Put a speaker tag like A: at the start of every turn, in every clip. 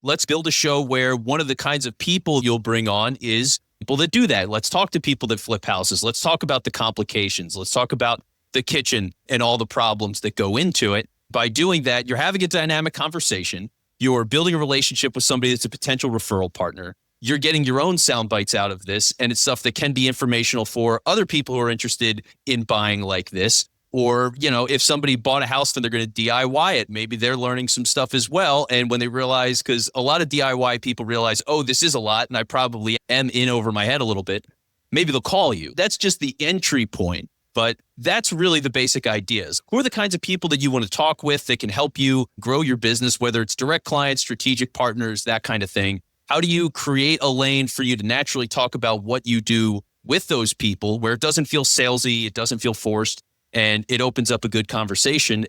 A: Let's build a show where one of the kinds of people you'll bring on is people that do that. Let's talk to people that flip houses. Let's talk about the complications. Let's talk about the kitchen and all the problems that go into it. By doing that, you're having a dynamic conversation. You're building a relationship with somebody that's a potential referral partner. You're getting your own sound bites out of this, and it's stuff that can be informational for other people who are interested in buying like this. Or, if somebody bought a house and they're going to DIY it, maybe they're learning some stuff as well. And when they realize, because a lot of DIY people realize, oh, this is a lot, and I probably am in over my head a little bit, maybe they'll call you. That's just the entry point. But that's really the basic ideas. Who are the kinds of people that you want to talk with that can help you grow your business, whether it's direct clients, strategic partners, that kind of thing? How do you create a lane for you to naturally talk about what you do with those people where it doesn't feel salesy, it doesn't feel forced, and it opens up a good conversation?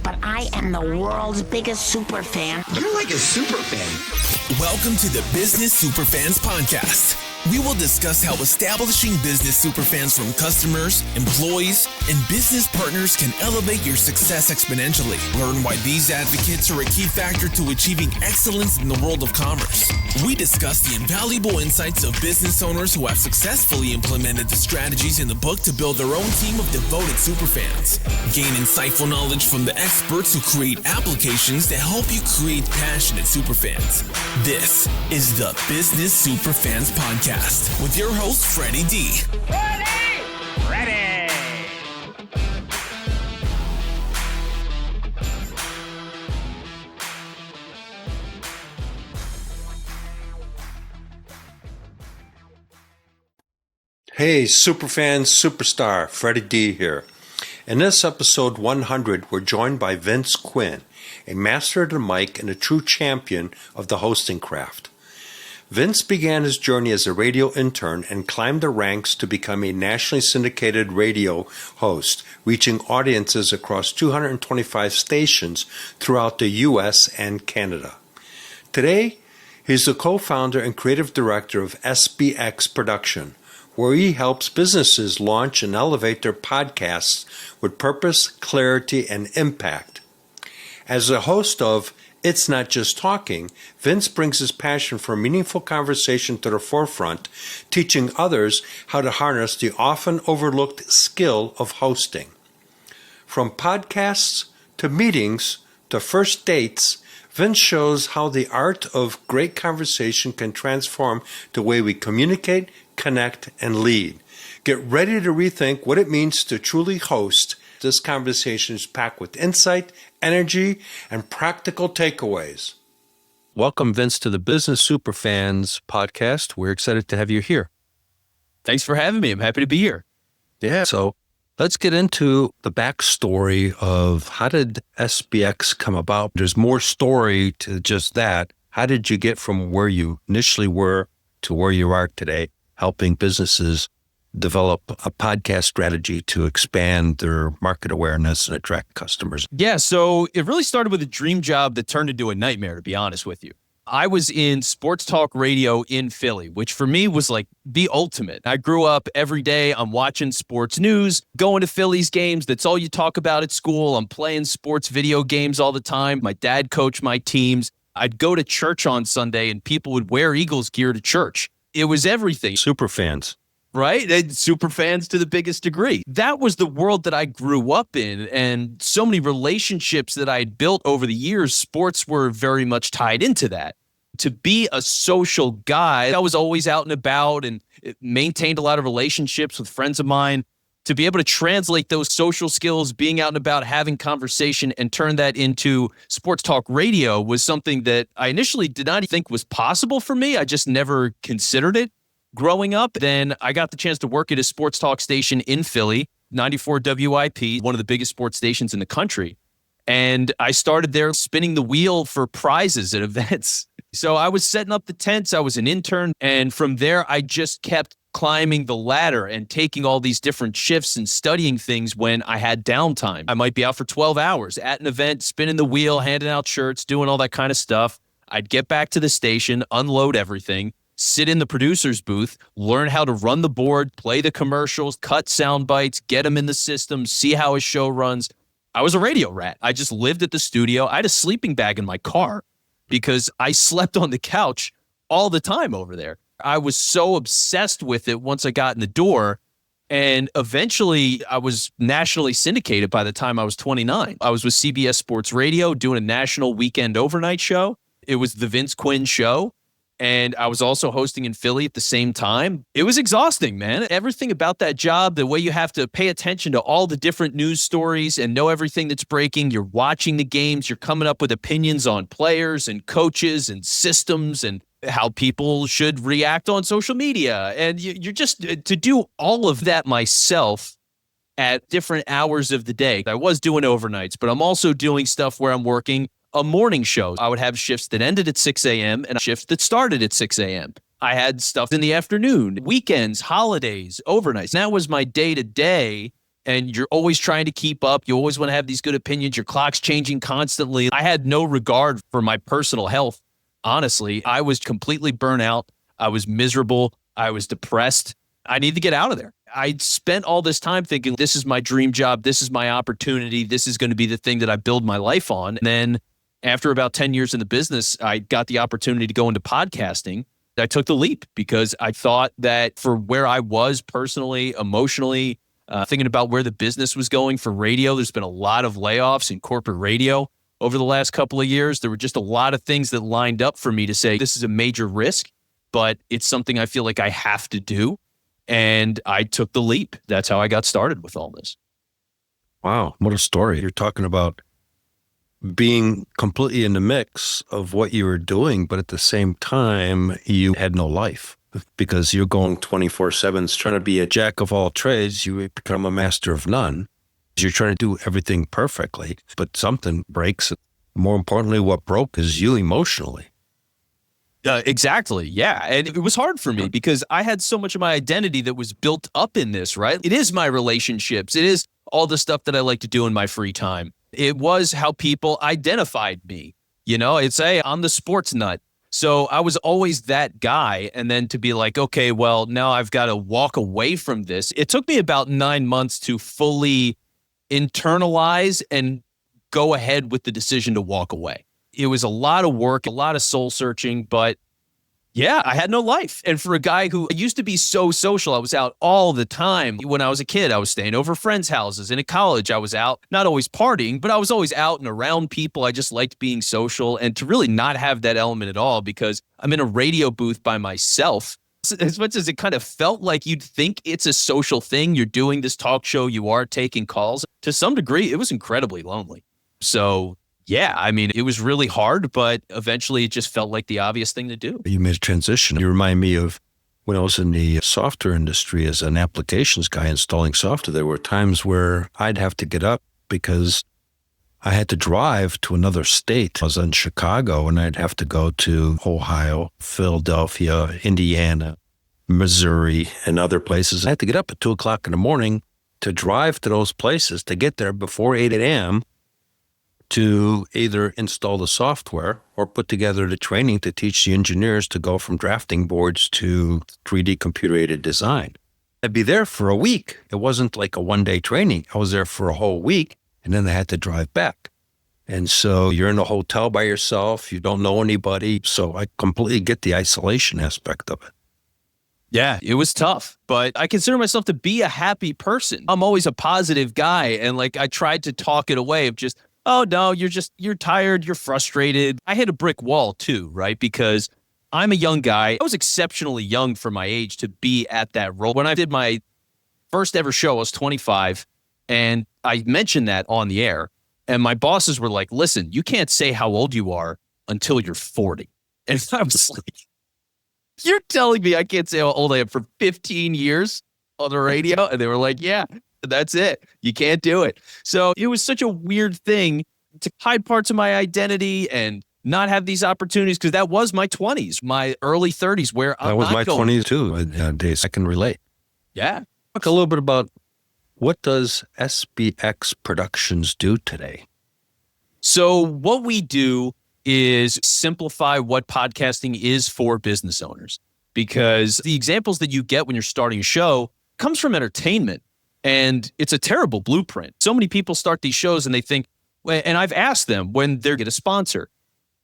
B: But I am the world's biggest super fan.
C: You're like a super fan.
D: Welcome to the Business Superfans Podcast. We will discuss how establishing business superfans from customers, employees, and business partners can elevate your success exponentially. Learn why these advocates are a key factor to achieving excellence in the world of commerce. We discuss the invaluable insights of business owners who have successfully implemented the strategies in the book to build their own team of devoted superfans. Gain insightful knowledge from the experts who create applications to help you create passionate superfans. This is the Business Superfans Podcast with your host, Freddie D.
E: Ready!
F: Hey, Superfan Superstar, Freddie D here. In this episode 100, we're joined by Vince Quinn, a master of the mic and a true champion of the hosting craft. Vince began his journey as a radio intern and climbed the ranks to become a nationally syndicated radio host, reaching audiences across 225 stations throughout the U.S. and Canada. Today, he's the co-founder and creative director of SBX Productions, where he helps businesses launch and elevate their podcasts with purpose, clarity, and impact. As a host of It's Not Just Talking, Vince brings his passion for meaningful conversation to the forefront, teaching others how to harness the often overlooked skill of hosting. From podcasts to meetings to first dates, Vince shows how the art of great conversation can transform the way we communicate, connect, and lead. Get ready to rethink what it means to truly host. This conversation is packed with insight, energy, and practical takeaways. Welcome, Vince, to the Business Superfans Podcast. We're excited to have you here.
A: Thanks for having me. I'm happy to be here.
F: Yeah, so let's get into the backstory of how did SBX come about? There's more story to just that. How did you get from where you initially were to where you are today, helping businesses develop a podcast strategy to expand their market awareness and attract customers?
A: Yeah, so it really started with a dream job that turned into a nightmare, to be honest with you. I was in sports talk radio in Philly, which for me was like the ultimate. I grew up every day, I'm watching sports news, going to Phillies games. That's all you talk about at school. I'm playing sports video games all the time. My dad coached my teams. I'd go to church on Sunday and people would wear Eagles gear to church. It was everything.
F: Superfans.
A: Right? Super fans to the biggest degree. That was the world that I grew up in, and so many relationships that I had built over the years, sports were very much tied into that. To be a social guy, I was always out and about and maintained a lot of relationships with friends of mine. To be able to translate those social skills, being out and about, having conversation, and turn that into sports talk radio was something that I initially did not think was possible for me. I just never considered it. Growing up, then I got the chance to work at a sports talk station in Philly, 94 WIP, one of the biggest sports stations in the country. And I started there spinning the wheel for prizes at events. So I was setting up the tents. I was an intern. And from there, I just kept climbing the ladder and taking all these different shifts and studying things when I had downtime. I might be out for 12 hours at an event, spinning the wheel, handing out shirts, doing all that kind of stuff. I'd get back to the station, unload everything, sit in the producer's booth, learn how to run the board, play the commercials, cut sound bites, get them in the system, see how a show runs. I was a radio rat. I just lived at the studio. I had a sleeping bag in my car because I slept on the couch all the time over there. I was so obsessed with it once I got in the door. And eventually I was nationally syndicated by the time I was 29. I was with CBS Sports Radio doing a national weekend overnight show. It was the Vince Quinn show. And I was also hosting in Philly at the same time. It was exhausting, man. Everything about that job, the way you have to pay attention to all the different news stories and know everything that's breaking. You're watching the games. You're coming up with opinions on players and coaches and systems and how people should react on social media. And you're just to do all of that myself at different hours of the day. I was doing overnights, but I'm also doing stuff where I'm working a morning show. I would have shifts that ended at 6 a.m. and shifts that started at 6 a.m. I had stuff in the afternoon, weekends, holidays, overnights. That was my day to day. And you're always trying to keep up. You always want to have these good opinions. Your clock's changing constantly. I had no regard for my personal health. Honestly, I was completely burnt out. I was miserable. I was depressed. I need to get out of there. I spent all this time thinking, this is my dream job. This is my opportunity. This is going to be the thing that I build my life on. And then after about 10 years in the business, I got the opportunity to go into podcasting. I took the leap because I thought that for where I was personally, emotionally, thinking about where the business was going for radio, there's been a lot of layoffs in corporate radio over the last couple of years. There were just a lot of things that lined up for me to say, this is a major risk, but it's something I feel like I have to do. And I took the leap. That's how I got started with all this.
F: Wow, what a story. You're talking about being completely in the mix of what you were doing, but at the same time, you had no life because you're going 24/7, trying to be a jack of all trades. You become a master of none. You're trying to do everything perfectly, but something breaks. More importantly, what broke is you emotionally.
A: Exactly. Yeah. And it was hard for me because I had so much of my identity that was built up in this, right? It is my relationships. It is all the stuff that I like to do in my free time. It was how people identified me. You know, it's, hey, I'm the sports nut. So I was always that guy. And then to be like, okay, well, now I've got to walk away from this. It took me about 9 months to fully internalize and go ahead with the decision to walk away. It was a lot of work, a lot of soul searching, but yeah, I had no life. And for a guy who used to be so social, I was out all the time. When I was a kid, I was staying over friends' houses. And in college, I was out, not always partying, but I was always out and around people. I just liked being social. And to really not have that element at all because I'm in a radio booth by myself. As much as it kind of felt like you'd think it's a social thing, you're doing this talk show, you are taking calls. To some degree, it was incredibly lonely. So yeah, I mean, it was really hard, but eventually it just felt like the obvious thing to do.
F: You made a transition. You remind me of when I was in the software industry as an applications guy installing software. There were times where I'd have to get up because I had to drive to another state. I was in Chicago and I'd have to go to Ohio, Philadelphia, Indiana, Missouri, and other places. I had to get up at 2 o'clock in the morning to drive to those places to get there before 8 a.m. to either install the software or put together the training to teach the engineers to go from drafting boards to 3D computer-aided design. I'd be there for a week. It wasn't like a one-day training. I was there for a whole week, and then I had to drive back. And so you're in a hotel by yourself. You don't know anybody. So I completely get the isolation aspect of it.
A: Yeah, it was tough, but I consider myself to be a happy person. I'm always a positive guy. And like, I tried to talk it away of just, oh no, you're tired, you're frustrated. I hit a brick wall too, right? Because I'm a young guy. I was exceptionally young for my age to be at that role. When I did my first ever show, I was 25, and I mentioned that on the air. And my bosses were like, listen, you can't say how old you are until you're 40. And I was like, you're telling me I can't say how old I am for 15 years on the radio? And they were like, yeah, that's it. You can't do it. So it was such a weird thing to hide parts of my identity and not have these opportunities, because that was my 20s, my early 30s, where
F: that was my 20s too, days. I can relate.
A: Yeah.
F: Talk a little bit about what does SBX Productions do today?
A: So what we do is simplify what podcasting is for business owners, because the examples that you get when you're starting a show comes from entertainment. And it's a terrible blueprint. So many people start these shows and they think, and I've asked them when they're going to sponsor,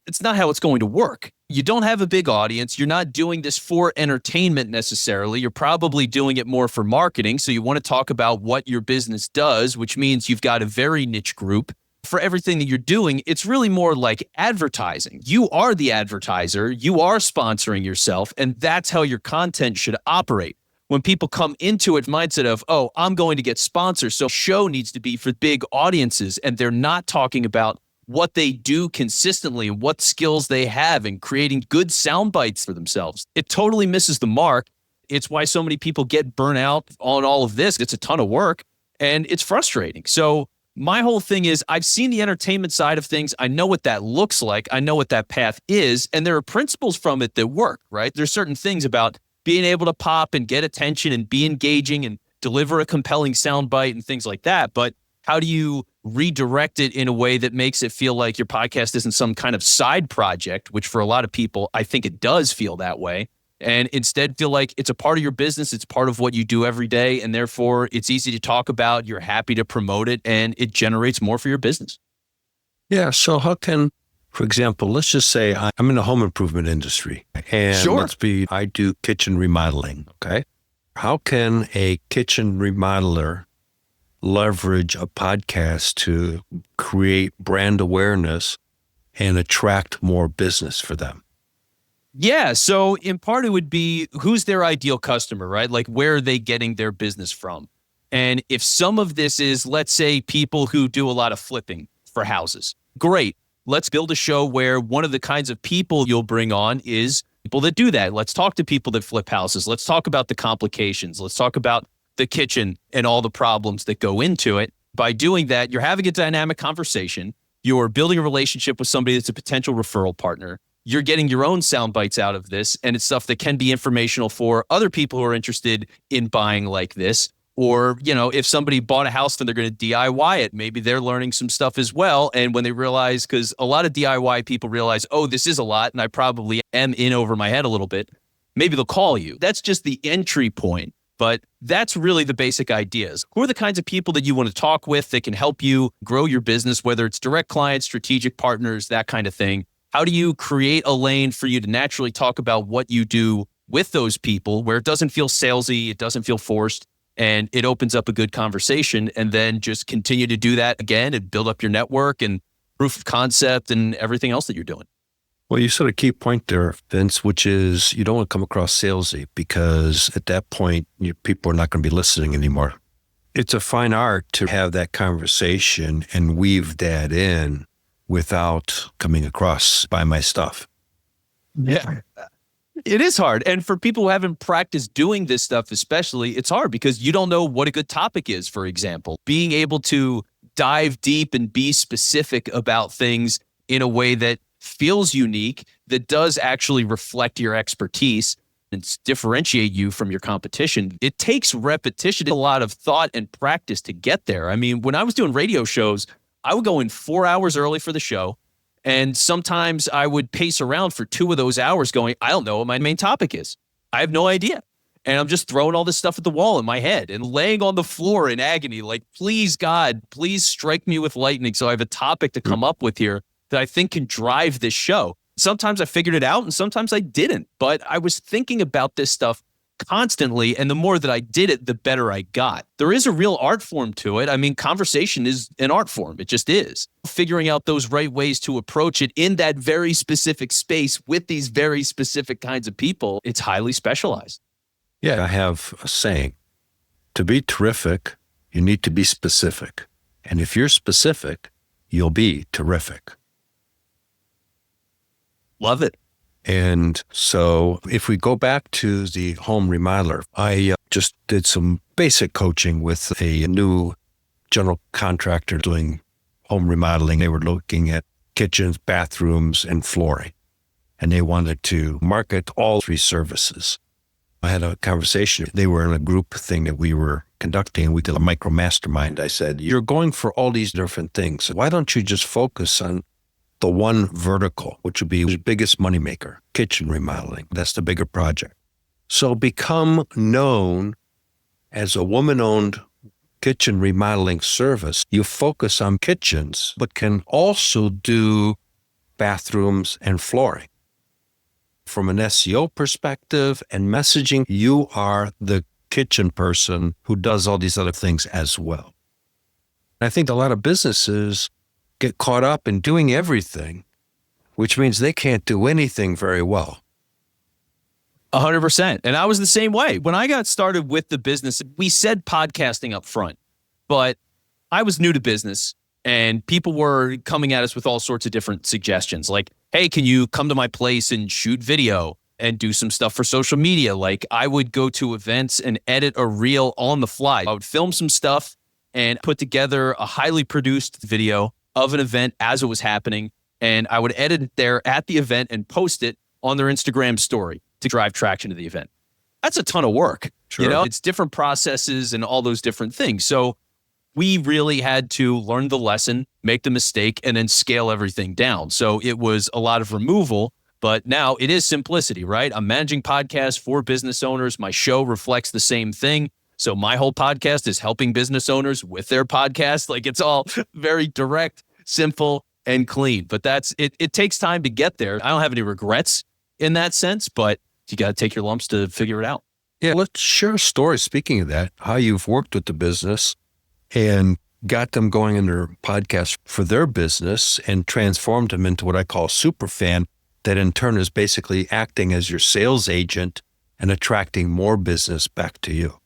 A: it's not how it's going to work. You don't have a big audience. You're not doing this for entertainment necessarily. You're probably doing it more for marketing. So you want to talk about what your business does, which means you've got a very niche group. For everything that you're doing, it's really more like advertising. You are the advertiser. You are sponsoring yourself, and that's how your content should operate. When people come into it, mindset of, oh, I'm going to get sponsors, so show needs to be for big audiences, and they're not talking about what they do consistently and what skills they have in creating good sound bites for themselves. It totally misses the mark. It's why so many people get burnt out on all of this. It's a ton of work, and it's frustrating. So my whole thing is I've seen the entertainment side of things. I know what that looks like. I know what that path is, and there are principles from it that work, right? There's certain things about being able to pop and get attention and be engaging and deliver a compelling soundbite and things like that. But how do you redirect it in a way that makes it feel like your podcast isn't some kind of side project, which for a lot of people, I think it does feel that way, and instead feel like it's a part of your business. It's part of what you do every day. And therefore it's easy to talk about. You're happy to promote it, and it generates more for your business.
F: Yeah. So how can, for example, let's just say I'm in the home improvement industry, and
A: Sure.
F: I do kitchen remodeling. Okay. How can a kitchen remodeler leverage a podcast to create brand awareness and attract more business for them?
A: Yeah. So in part, it would be who's their ideal customer, right? Like, where are they getting their business from? And if some of this is, let's say, people who do a lot of flipping for houses, great. Let's build a show where one of the kinds of people you'll bring on is people that do that. Let's talk to people that flip houses. Let's talk about the complications. Let's talk about the kitchen and all the problems that go into it. By doing that, you're having a dynamic conversation. You're building a relationship with somebody that's a potential referral partner. You're getting your own sound bites out of this, and it's stuff that can be informational for other people who are interested in buying like this. Or, if somebody bought a house and they're going to DIY it, maybe they're learning some stuff as well. And when they realize, because a lot of DIY people realize, oh, this is a lot, and I probably am in over my head a little bit, maybe they'll call you. That's just the entry point. But that's really the basic ideas. Who are the kinds of people that you want to talk with that can help you grow your business, whether it's direct clients, strategic partners, that kind of thing? How do you create a lane for you to naturally talk about what you do with those people where it doesn't feel salesy, it doesn't feel forced, and it opens up a good conversation, and then just continue to do that again and build up your network and proof of concept and everything else that you're doing?
F: Well, you said a key point there, Vince, which is you don't want to come across salesy, because at that point, people are not going to be listening anymore. It's a fine art to have that conversation and weave that in without coming across buy my stuff.
A: Yeah. It is hard. And for people who haven't practiced doing this stuff, especially, it's hard because you don't know what a good topic is, for example. Being able to dive deep and be specific about things in a way that feels unique, that does actually reflect your expertise and differentiate you from your competition. It takes repetition, a lot of thought and practice to get there. I mean, when I was doing radio shows, I would go in 4 hours early for the show. And sometimes I would pace around for 2 of those hours going, I don't know what my main topic is. I have no idea. And I'm just throwing all this stuff at the wall in my head and laying on the floor in agony, like, please, God, please strike me with lightning so I have a topic to come up with here that I think can drive this show. Sometimes I figured it out and sometimes I didn't. But I was thinking about this stuff constantly, and the more that I did it, the better I got. There is a real art form to it. I mean, conversation is an art form. It just is. Figuring out those right ways to approach it in that very specific space with these very specific kinds of people, it's highly specialized.
F: Yeah, I have a saying, to be terrific, you need to be specific. And if you're specific, you'll be terrific.
A: Love it.
F: And so if we go back to the home remodeler, I just did some basic coaching with a new general contractor doing home remodeling. They were looking at kitchens, bathrooms, and flooring, and they wanted to market all 3 services. I had a conversation. They were in a group thing that we were conducting. We did a micro mastermind. I said, you're going for all these different things. Why don't you just focus on the one vertical, which would be the biggest moneymaker, kitchen remodeling? That's the bigger project. So become known as a woman-owned kitchen remodeling service, you focus on kitchens, but can also do bathrooms and flooring. From an SEO perspective and messaging, you are the kitchen person who does all these other things as well. I think a lot of businesses get caught up in doing everything, which means they can't do anything very well.
A: 100%. And I was the same way. When I got started with the business, we said podcasting up front, but I was new to business and people were coming at us with all sorts of different suggestions. Like, hey, can you come to my place and shoot video and do some stuff for social media? Like, I would go to events and edit a reel on the fly. I would film some stuff and put together a highly produced video of an event as it was happening. And I would edit it there at the event and post it on their Instagram story to drive traction to the event. That's a ton of work.
F: Sure.
A: You know, it's different processes and all those different things. So we really had to learn the lesson, make the mistake, and then scale everything down. So it was a lot of removal, but now it is simplicity, right? I'm managing podcasts for business owners. My show reflects the same thing. So my whole podcast is helping business owners with their podcast. Like, it's all very direct, simple, and clean. But that's it. It takes time to get there. I don't have any regrets in that sense, but you got to take your lumps to figure it out.
F: Yeah, let's share a story, speaking of that, how you've worked with the business and got them going in their podcast for their business and transformed them into what I call Superfan, that in turn is basically acting as your sales agent and attracting more business back to you.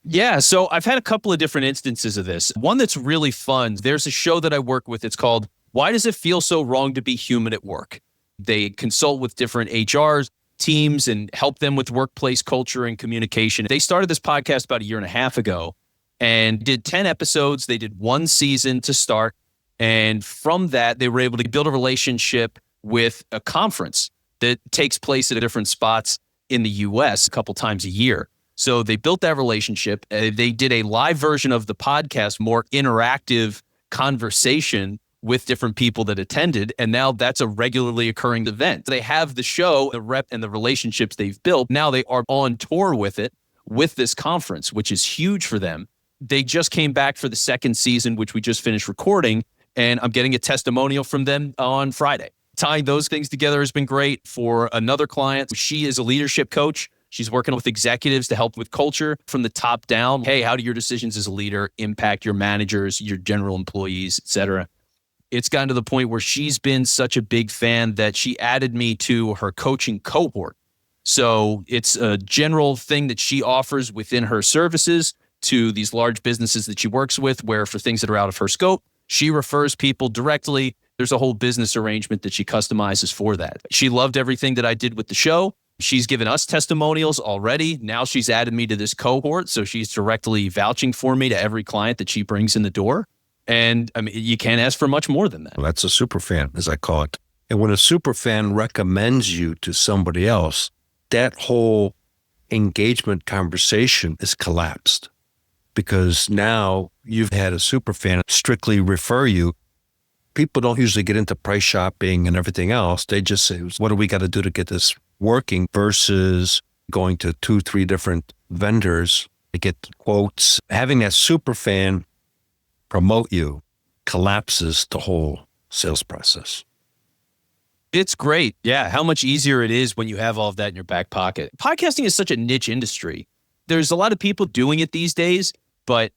A: Yeah, so I've had a couple of different instances of this. One that's really fun, there's a show that I work with. It's called Why Does It Feel So Wrong to Be Human at Work? They consult with different HR teams and help them with workplace culture and communication. They started this podcast about a year and a half ago and did 10 episodes. They did one season to start. And from that, they were able to build a relationship with a conference that takes place at different spots in the US a couple times a year. So they built that relationship. They did a live version of the podcast, more interactive conversation with different people that attended. And now that's a regularly occurring event. They have the show, the rep, and the relationships they've built. Now they are on tour with it, with this conference, which is huge for them. They just came back for the second season, which we just finished recording. And I'm getting a testimonial from them on Friday. Tying those things together has been great. For another client, she is a leadership coach. She's working with executives to help with culture from the top down. Hey, how do your decisions as a leader impact your managers, your general employees, et cetera? It's gotten to the point where she's been such a big fan that she added me to her coaching cohort. So it's a general thing that she offers within her services to these large businesses that she works with, where for things that are out of her scope, she refers people directly. There's a whole business arrangement that she customizes for that. She loved everything that I did with the show. She's given us testimonials already. Now she's added me to this cohort. So she's directly vouching for me to every client that she brings in the door. And I mean, you can't ask for much more than that.
F: Well, that's a superfan, as I call it. And when a superfan recommends you to somebody else, that whole engagement conversation is collapsed, because now you've had a superfan strictly refer you. People don't usually get into price shopping and everything else. They just say, what do we got to do to get this working, versus going to 2-3 different vendors to get quotes. Having that superfan promote you collapses the whole sales process.
A: It's great. Yeah. How much easier it is when you have all of that in your back pocket. Podcasting is such a niche industry. There's a lot of people doing it these days, but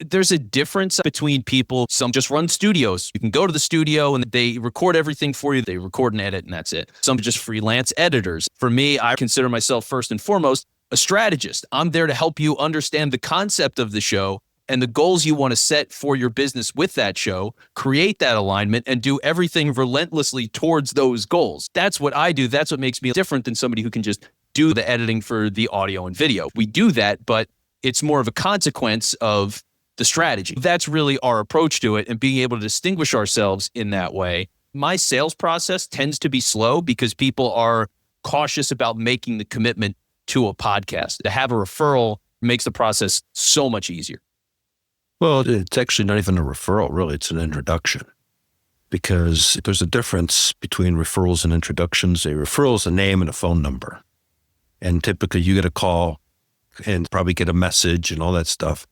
A: there's a difference between people. Some just run studios. You can go to the studio and they record everything for you. They record and edit, and that's it. Some are just freelance editors. For me, I consider myself first and foremost a strategist. I'm there to help you understand the concept of the show and the goals you want to set for your business with that show, create that alignment, and do everything relentlessly towards those goals. That's what I do. That's what makes me different than somebody who can just do the editing for the audio and video. We do that, but it's more of a consequence of the strategy. That's really our approach to it, and being able to distinguish ourselves in that way. My sales process tends to be slow because people are cautious about making the commitment to a podcast. To have a referral makes the process so much easier.
F: Well, it's actually not even a referral, really. It's an introduction, because there's a difference between referrals and introductions. A referral is a name and a phone number. And typically you get a call and probably get a message and all that stuff.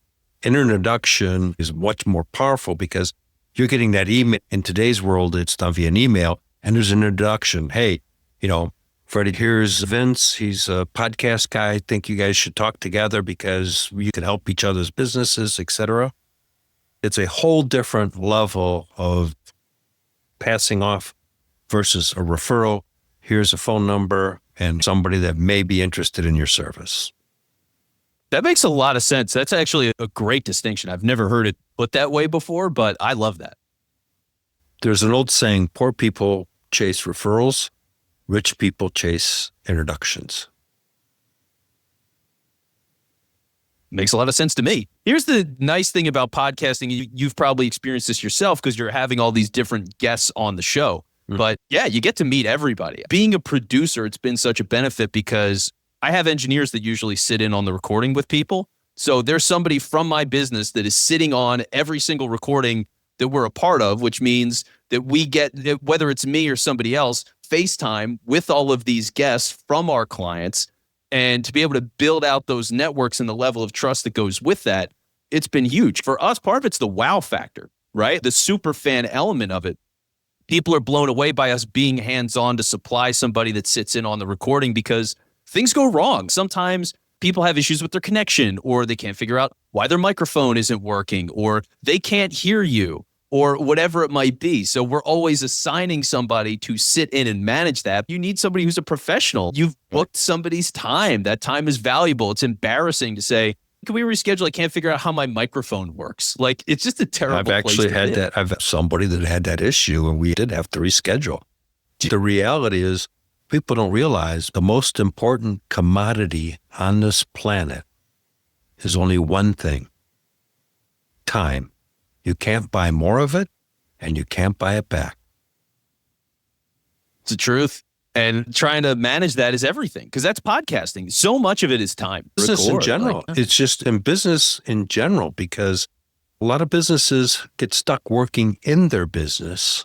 F: An introduction is much more powerful because you're getting that email. In today's world, it's done via an email, and there's an introduction. Hey, Freddie, here's Vince. He's a podcast guy. I think you guys should talk together because you can help each other's businesses, etc. It's a whole different level of passing off versus a referral. Here's a phone number and somebody that may be interested in your service.
A: That makes a lot of sense. That's actually a great distinction. I've never heard it put that way before, but I love that.
F: There's an old saying, poor people chase referrals, rich people chase introductions.
A: Makes a lot of sense to me. Here's the nice thing about podcasting. You've probably experienced this yourself because you're having all these different guests on the show. But yeah, you get to meet everybody. Being a producer, it's been such a benefit because I have engineers that usually sit in on the recording with people. So there's somebody from my business that is sitting on every single recording that we're a part of, which means that we get, whether it's me or somebody else, FaceTime with all of these guests from our clients. And to be able to build out those networks and the level of trust that goes with that, it's been huge. For us, part of it's the wow factor, right? The super fan element of it. People are blown away by us being hands-on to supply somebody that sits in on the recording because things go wrong. Sometimes people have issues with their connection, or they can't figure out why their microphone isn't working, or they can't hear you, or whatever it might be. So we're always assigning somebody to sit in and manage that. You need somebody who's a professional. You've booked somebody's time. That time is valuable. It's embarrassing to say, can we reschedule? I can't figure out how my microphone works. Like, it's just a terrible
F: I've actually
A: place to
F: had
A: live.
F: that. I've had somebody that had that issue and we did have to reschedule. The reality is people don't realize the most important commodity on this planet is only one thing: time. You can't buy more of it and you can't buy it back.
A: It's the truth. And trying to manage that is everything, because that's podcasting. So much of it is time.
F: Business in
A: Record,
F: general.
A: like-
F: It's just in business in general, because a lot of businesses get stuck working in their business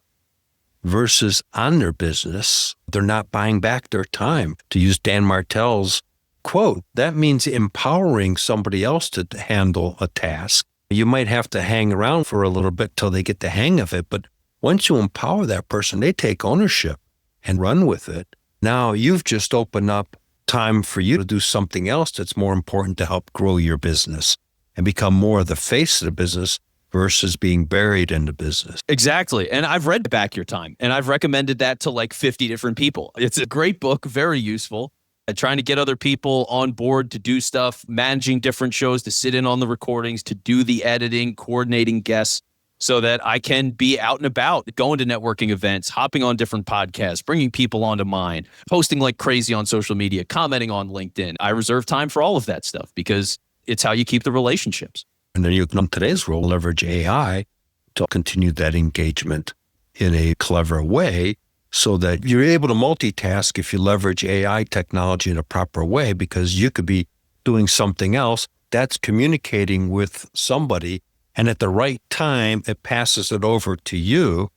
F: versus on their business. They're not buying back their time. To use Dan Martell's quote, that means empowering somebody else to handle a task. You might have to hang around for a little bit till they get the hang of it, but once you empower that person, they take ownership and run with it. Now you've just opened up time for you to do something else that's more important to help grow your business and become more of the face of the business versus being buried in the business.
A: Exactly. And I've read Back Your Time, and I've recommended that to like 50 different people. It's a great book, very useful. Trying to get other people on board to do stuff, managing different shows, to sit in on the recordings, to do the editing, coordinating guests, so that I can be out and about, going to networking events, hopping on different podcasts, bringing people onto mine, posting like crazy on social media, commenting on LinkedIn. I reserve time for all of that stuff because it's how you keep the relationships.
F: And then you can, in today's role, leverage AI to continue that engagement in a clever way so that you're able to multitask if you leverage AI technology in a proper way, because you could be doing something else that's communicating with somebody, and at the right time, it passes it over to you,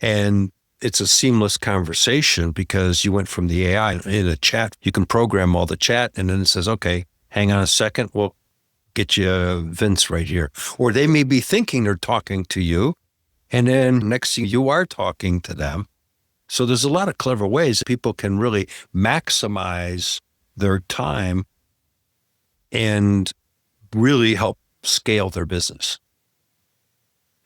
F: and it's a seamless conversation because you went from the AI in a chat. You can program all the chat, and then it says, okay, hang on a second, we'll get you Vince right here. Or they may be thinking they're talking to you, and then next thing you are talking to them. So there's a lot of clever ways people can really maximize their time and really help scale their business.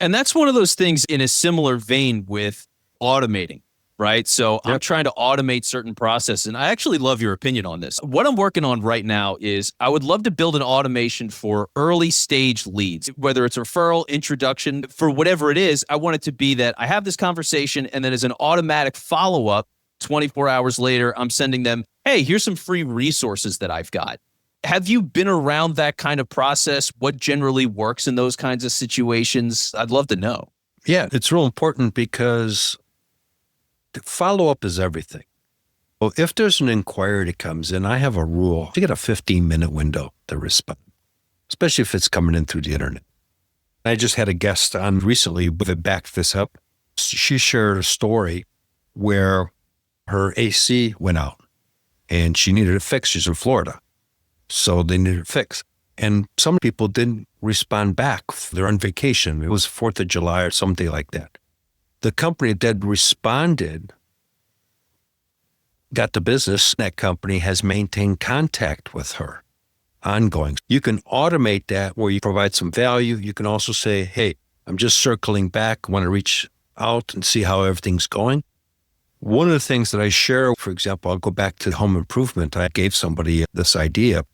A: And that's one of those things in a similar vein with automating, right? So I'm trying to automate certain processes, and I actually love your opinion on this. What I'm working on right now is I would love to build an automation for early stage leads, whether it's referral, introduction, for whatever it is. I want it to be that I have this conversation, and then as an automatic follow-up, 24 hours later, I'm sending them, hey, here's some free resources that I've got. Have you been around that kind of process? What generally works in those kinds of situations? I'd love to know.
F: Yeah, it's real important because follow-up is everything. Well, if there's an inquiry that comes in, I have a rule. You get a 15-minute window to respond, especially if it's coming in through the internet. I just had a guest on recently that backed this up. She shared a story where her AC went out and she needed it fixed. She's in Florida, so they needed it fixed. And some people didn't respond back. They're on vacation. It was 4th of July or something like that. The company that responded got the business. That company has maintained contact with her ongoing. You can automate that where you provide some value. You can also say, hey, I'm just circling back. I want to reach out and see how everything's going. One of the things that I share, for example, I'll go back to home improvement. I gave somebody this idea,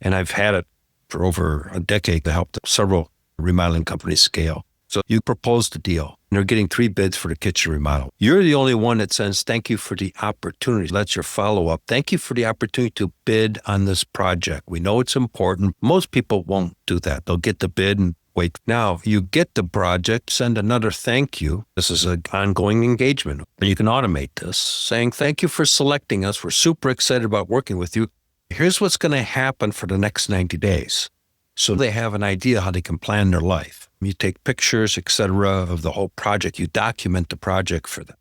F: and I've had it for over a decade to help several remodeling companies scale. So you proposed a deal, and they're getting 3 bids for the kitchen remodel. You're the only one that says, thank you for the opportunity. That's your follow-up. Thank you for the opportunity to bid on this project. We know it's important. Most people won't do that. They'll get the bid and wait. Now, you get the project, send another thank you. This is an ongoing engagement. You can automate this, saying, thank you for selecting us. We're super excited about working with you. Here's what's going to happen for the next 90 days. So they have an idea how they can plan their life. You take pictures, etc., of the whole project. You document the project for them.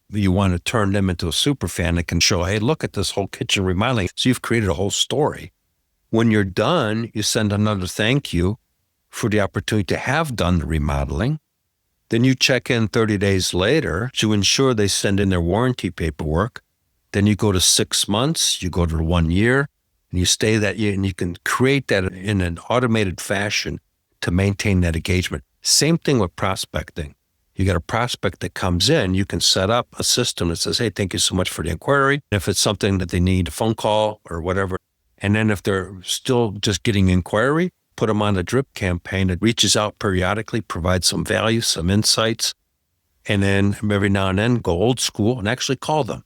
F: You want to turn them into a superfan that can show, hey, look at this whole kitchen remodeling. So you've created a whole story. When you're done, you send another thank you for the opportunity to have done the remodeling. Then you check in 30 days later to ensure they send in their warranty paperwork. Then you go to 6 months, you go to 1 year, and you stay that year, and you can create that in an automated fashion to maintain that engagement. Same thing with prospecting. You got a prospect that comes in, you can set up a system that says, hey, thank you so much for the inquiry. If it's something that they need, a phone call or whatever. And then if they're still just getting inquiry, put them on a drip campaign that reaches out periodically, provides some value, some insights, and then every now and then go old school and actually call them.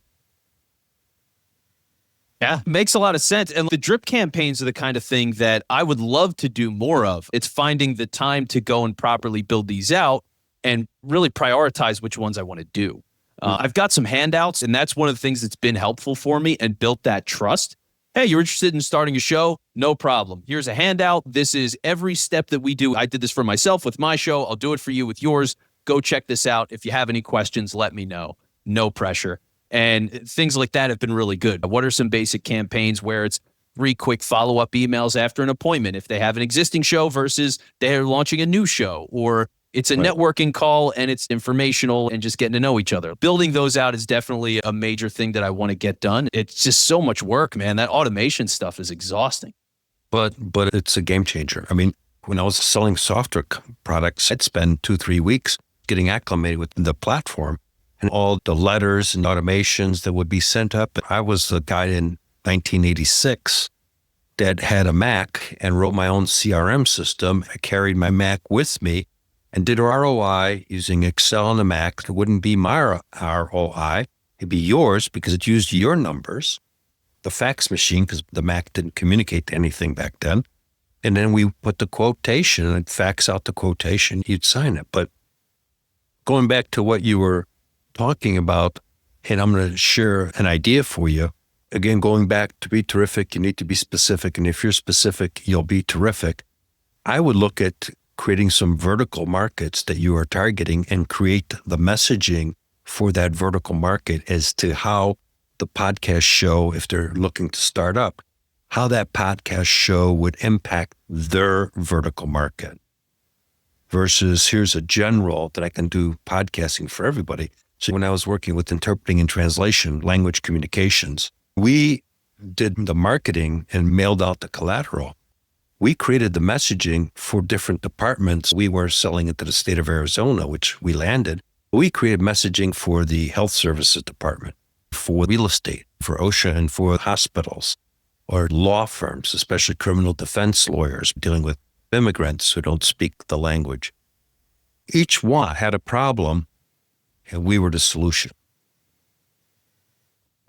A: Yeah, makes a lot of sense. And the drip campaigns are the kind of thing that I would love to do more of. It's finding the time to go and properly build these out and really prioritize which ones I want to do. I've got some handouts, and that's one of the things that's been helpful for me and built that trust. Hey, you're interested in starting a show? No problem. Here's a handout. This is every step that we do. I did this for myself with my show. I'll do it for you with yours. Go check this out. If you have any questions, let me know. No pressure. And things like that have been really good. What are some basic campaigns where it's 3 quick follow-up emails after an appointment if they have an existing show versus they're launching a new show, or it's a networking call and it's informational and just getting to know each other. Building those out is definitely a major thing that I want to get done. It's just so much work, man. That automation stuff is exhausting.
F: But it's a game changer. I mean, when I was selling software products, I'd spend 2-3 weeks getting acclimated with the platform and all the letters and automations that would be sent up. I was the guy in 1986 that had a Mac and wrote my own CRM system. I carried my Mac with me and did ROI using Excel on the Mac. It wouldn't be my ROI. It'd be yours because it used your numbers. The fax machine, because the Mac didn't communicate to anything back then. And then we put the quotation and fax out the quotation. You'd sign it. But going back to what you were talking about, and I'm going to share an idea for you. Again, going back to be terrific, you need to be specific. And if you're specific, you'll be terrific. I would look at creating some vertical markets that you are targeting and create the messaging for that vertical market as to how the podcast show, if they're looking to start up, how that podcast show would impact their vertical market versus here's a general that I can do podcasting for everybody. So when I was working with interpreting and translation, language communications, we did the marketing and mailed out the collateral. We created the messaging for different departments. We were selling it to the state of Arizona, which we landed. We created messaging for the health services department, for real estate, for OSHA, and for hospitals or law firms, especially criminal defense lawyers dealing with immigrants who don't speak the language. Each one had a problem, and we were the solution.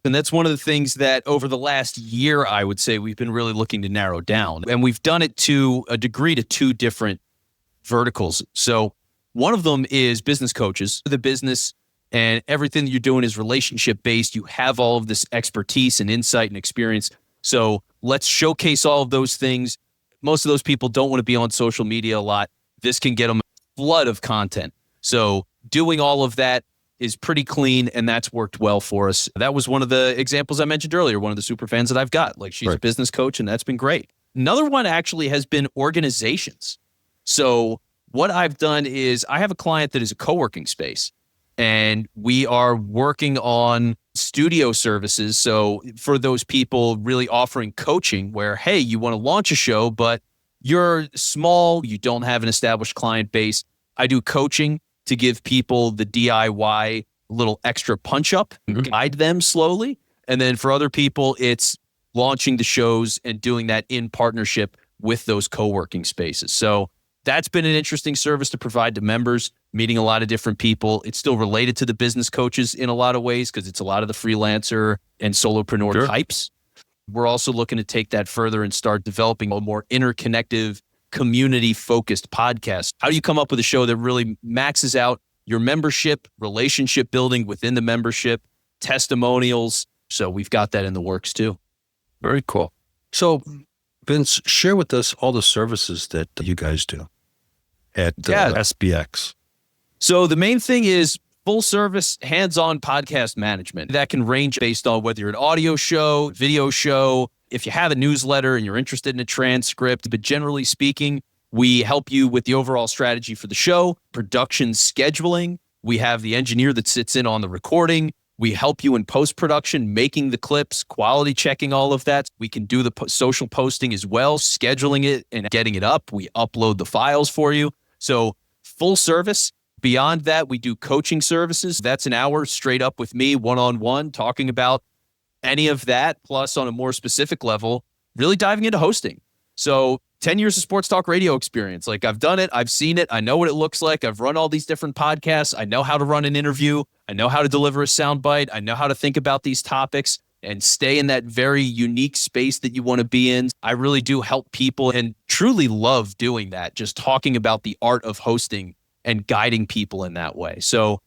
A: And that's one of the things that over the last year, I would say we've been really looking to narrow down. And we've done it to a degree to 2 different verticals. So one of them is business coaches. The business and everything that you're doing is relationship based. You have all of this expertise and insight and experience. So let's showcase all of those things. Most of those people don't want to be on social media a lot. This can get them a flood of content. So doing all of that is pretty clean, and that's worked well for us. That was one of the examples I mentioned earlier, one of the super fans that I've got. Like, she's a business coach, and that's been great. Another one actually has been organizations. So what I've done is I have a client that is a co-working space, and we are working on studio services. So for those people, really offering coaching where, hey, you want to launch a show, but you're small, you don't have an established client base. I do coaching to give people the DIY little extra punch up, guide them slowly. And then for other people, it's launching the shows and doing that in partnership with those co-working spaces. So that's been an interesting service to provide to members, meeting a lot of different people. It's still related to the business coaches in a lot of ways because it's a lot of the freelancer and solopreneur types. We're also looking to take that further and start developing a more interconnective, community-focused podcast. How do you come up with a show that really maxes out your membership, relationship building within the membership, testimonials? So we've got that in the works too.
F: Very cool. So, Vince, share with us all the services that you guys do at SBX.
A: So the main thing is full service, hands-on podcast management. That can range based on whether you're an audio show, video show, if you have a newsletter and you're interested in a transcript. But generally speaking, we help you with the overall strategy for the show, production scheduling. We have the engineer that sits in on the recording. We help you in post-production, making the clips, quality checking all of that. We can do the social posting as well, scheduling it and getting it up. We upload the files for you. So full service. Beyond that, we do coaching services. That's an hour straight up with me, one-on-one, talking about any of that, plus on a more specific level, really diving into hosting. So 10 years of sports talk radio experience. Like I've done it. I've seen it. I know what it looks like. I've run all these different podcasts. I know how to run an interview. I know how to deliver a soundbite. I know how to think about these topics and stay in that very unique space that you want to be in. I really do help people and truly love doing that. Just talking about the art of hosting and guiding people in that way. So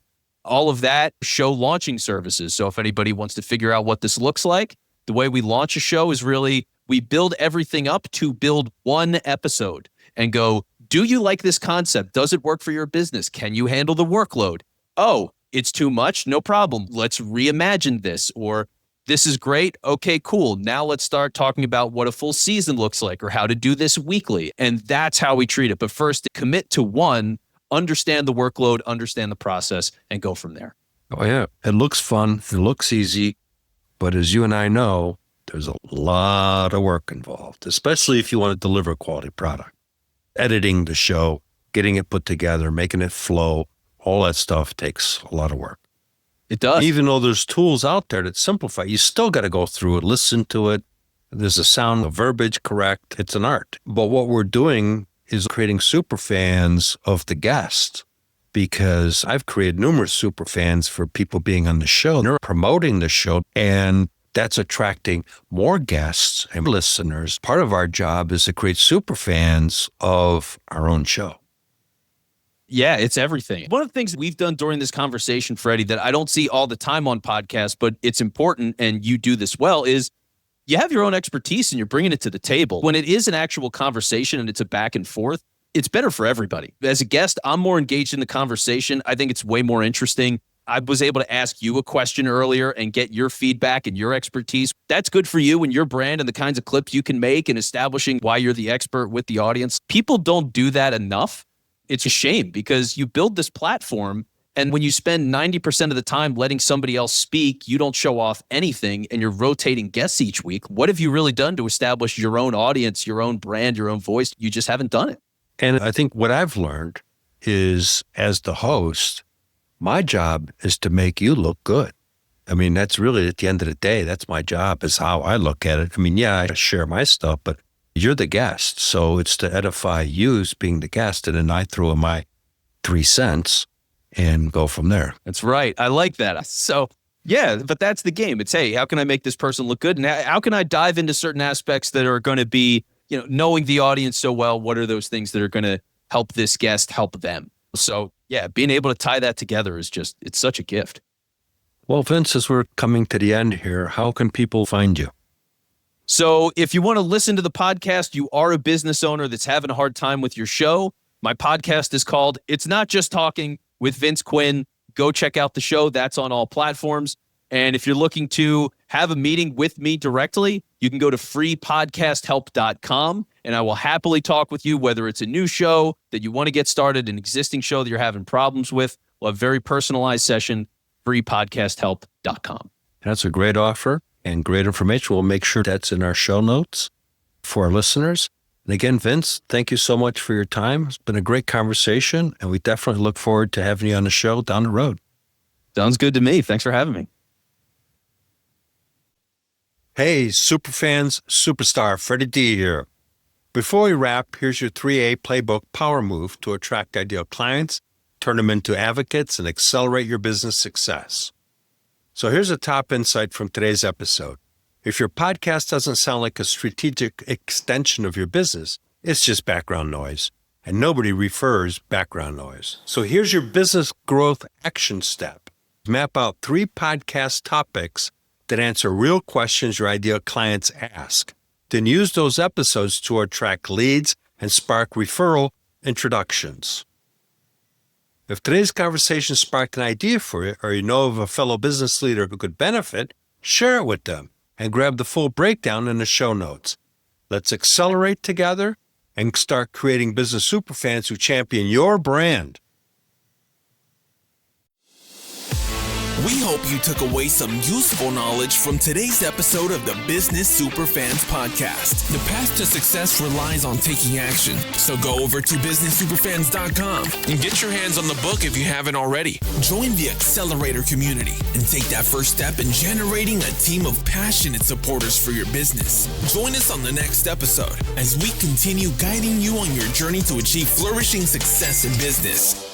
A: all of that, show launching services. So if anybody wants to figure out what this looks like, the way we launch a show is really, we build everything up to build one episode and go, do you like this concept? Does it work for your business? Can you handle the workload? Oh, it's too much? No problem. Let's reimagine this. Or this is great. Okay, cool. Now let's start talking about what a full season looks like or how to do this weekly. And that's how we treat it. But first, commit to one, understand the workload, understand the process, and go from there.
F: Oh, yeah. It looks fun. It looks easy. But as you and I know, there's a lot of work involved, especially if you want to deliver a quality product. Editing the show, getting it put together, making it flow, all that stuff takes a lot of work.
A: It does.
F: Even though there's tools out there that simplify, you still got to go through it, listen to it. There's a sound, the verbiage correct. It's an art. But what we're doing is creating super fans of the guest, because I've created numerous super fans for people being on the show. They're promoting the show, and that's attracting more guests and listeners. Part of our job is to create super fans of our own show.
A: Yeah, it's everything. One of the things that we've done during this conversation, Freddie, that I don't see all the time on podcasts, but it's important, and you do this well, is you have your own expertise and you're bringing it to the table. When it is an actual conversation and it's a back and forth, it's better for everybody. As a guest, I'm more engaged in the conversation. I think it's way more interesting. I was able to ask you a question earlier and get your feedback and your expertise. That's good for you and your brand and the kinds of clips you can make and establishing why you're the expert with the audience. People don't do that enough. It's a shame because you build this platform, and when you spend 90% of the time letting somebody else speak, you don't show off anything, and you're rotating guests each week. What have you really done to establish your own audience, your own brand, your own voice? You just haven't done it.
F: And I think what I've learned is, as the host, my job is to make you look good. I mean, that's really, at the end of the day, that's my job, is how I look at it. I mean, yeah, I share my stuff, but you're the guest. So it's to edify you as being the guest. And then I throw in my 3 cents and go from there.
A: That's right. I like that. So yeah, but that's the game. It's, hey, how can I make this person look good? And how can I dive into certain aspects that are going to be, knowing the audience so well, what are those things that are going to help this guest help them? So yeah, being able to tie that together is just, it's such a gift.
F: Well, Vince, as we're coming to the end here, how can people find you?
A: So if you want to listen to the podcast, you are a business owner that's having a hard time with your show, my podcast is called It's Not Just Talking with Vince Quinn. Go check out the show. That's on all platforms. And if you're looking to have a meeting with me directly, you can go to freepodcasthelp.com, and I will happily talk with you, whether it's a new show that you want to get started, an existing show that you're having problems with. We'll have a very personalized session, freepodcasthelp.com.
F: That's a great offer and great information. We'll make sure that's in our show notes for our listeners. And again, Vince, thank you so much for your time. It's been a great conversation, and we definitely look forward to having you on the show down the road.
A: Sounds good to me. Thanks for having me.
F: Hey, Superfans, Superstar, Freddie D here. Before we wrap, here's your 3A Playbook power move to attract ideal clients, turn them into advocates, and accelerate your business success. So here's a top insight from today's episode. If your podcast doesn't sound like a strategic extension of your business, it's just background noise, and nobody refers background noise. So here's your business growth action step. Map out 3 podcast topics that answer real questions your ideal clients ask. Then use those episodes to attract leads and spark referral introductions. If today's conversation sparked an idea for you, or you know of a fellow business leader who could benefit, share it with them and grab the full breakdown in the show notes. Let's accelerate together and start creating business superfans who champion your brand.
D: We hope you took away some useful knowledge from today's episode of the Business Superfans Podcast. The path to success relies on taking action. So go over to BusinessSuperfans.com and get your hands on the book if you haven't already. Join the Accelerator community and take that first step in generating a team of passionate supporters for your business. Join us on the next episode as we continue guiding you on your journey to achieve flourishing success in business.